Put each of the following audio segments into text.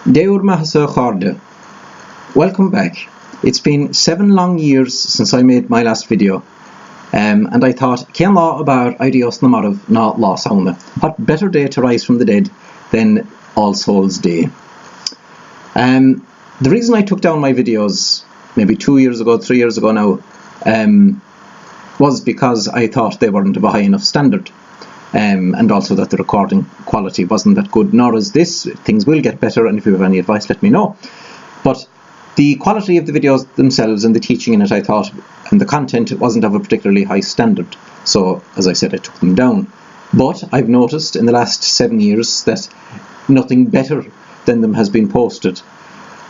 mbeatha-sa. Welcome back. It's been 7 long years since I made my last video, and I thought, cean lá about idios na marav na lá sauna. What better day to rise from the dead than All Souls Day? The reason I took down my videos maybe 2 years ago, 3 years ago now, was because I thought they weren't of a high enough standard. And also that the recording quality wasn't that good, nor is this. Things will get better, and if you have any advice, let me know. But the quality of the videos themselves and the teaching in it, I thought, and the content, wasn't of a particularly high standard. So, as I said, I took them down. But I've noticed in the last 7 years that nothing better than them has been posted.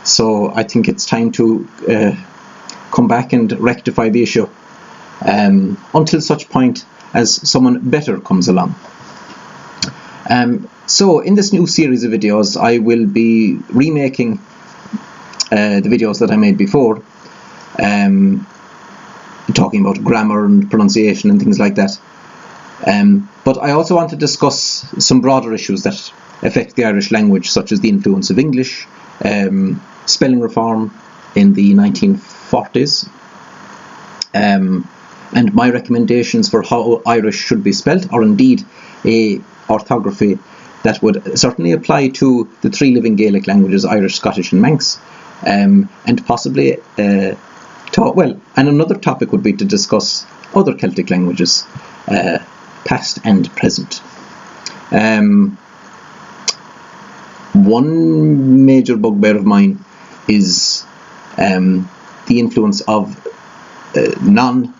So I think it's time to come back and rectify the issue until such point as someone better comes along. So in this new series of videos, I will be remaking the videos that I made before, talking about grammar and pronunciation and things like that. But I also want to discuss some broader issues that affect the Irish language, such as the influence of English, spelling reform in the 1940s, and my recommendations for how Irish should be spelt, or indeed a orthography that would certainly apply to the 3 living Gaelic languages, Irish, Scottish and Manx, and possibly and another topic would be to discuss other Celtic languages, past and present. One major bugbear of mine is the influence of non-native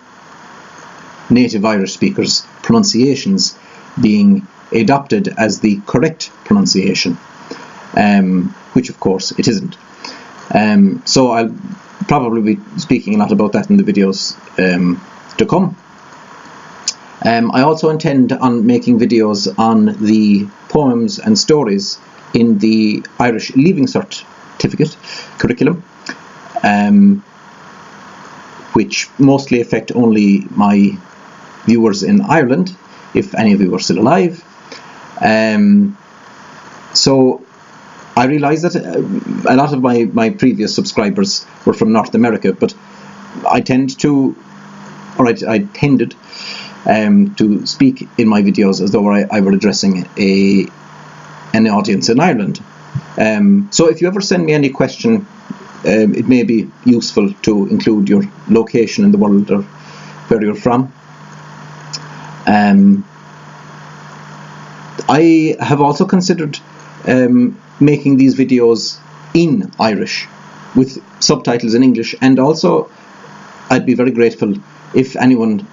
Irish speakers' pronunciations being adopted as the correct pronunciation, which of course it isn't. So I'll probably be speaking a lot about that in the videos to come. I also intend on making videos on the poems and stories in the Irish Leaving Certificate curriculum, which mostly affect only my viewers in Ireland, if any of you are still alive. So I realise that a lot of my previous subscribers were from North America, but I tended to speak in my videos as though I were addressing an audience in Ireland. So if you ever send me any question, it may be useful to include your location in the world or where you're from. I have also considered making these videos in Irish with subtitles in English, and also I'd be very grateful if anyone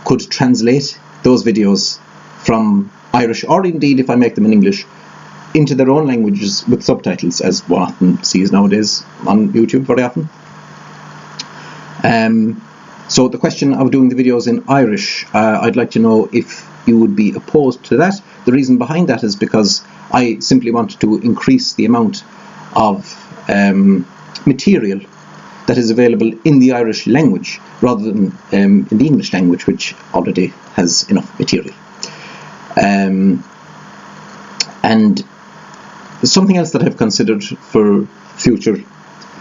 could translate those videos from Irish, or indeed if I make them in English, into their own languages with subtitles, as one often sees nowadays on YouTube very often. So the question of doing the videos in Irish, I'd like to know if you would be opposed to that. The reason behind that is because I simply want to increase the amount of material that is available in the Irish language rather than in the English language, which already has enough material. And something else that I've considered for future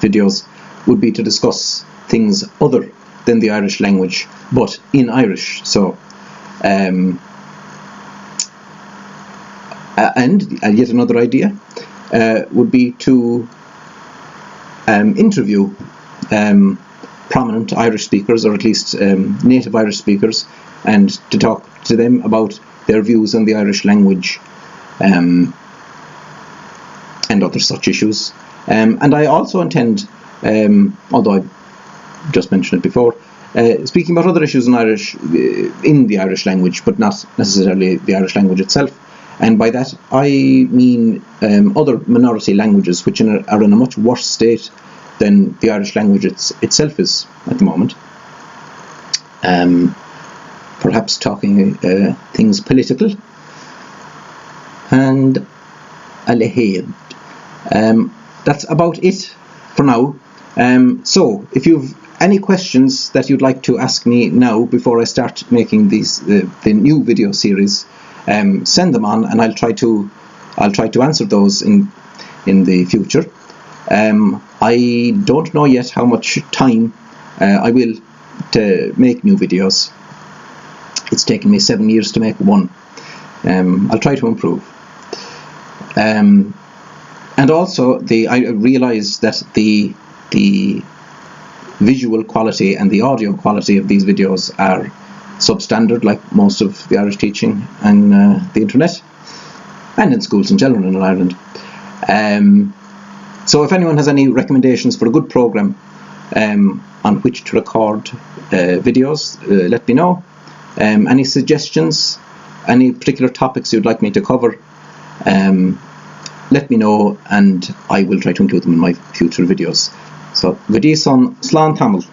videos would be to discuss things other than the Irish language, but in Irish. So, and yet another idea would be to interview prominent Irish speakers, or at least native Irish speakers, and to talk to them about their views on the Irish language and other such issues. And I also intend, although I just mentioned it before, speaking about other issues in the Irish language, but not necessarily the Irish language itself. And by that I mean other minority languages which are in a much worse state than the Irish language itself is at the moment. Perhaps talking things political and ahead. That's about it for now. So if you've any questions that you'd like to ask me now before I start making these the new video series, send them on, and I'll try to answer those in in the future. I don't know yet how much time I will to make new videos. It's taken me 7 years to make one. I'll try to improve. And also, I realise that the visual quality and the audio quality of these videos are substandard, like most of the Irish teaching and the internet, and in schools in general in Ireland. So if anyone has any recommendations for a good programme on which to record videos, let me know. Any suggestions, any particular topics you'd like me to cover, let me know, and I will try to include them in my future videos. So, Gudi son Slán Tamil.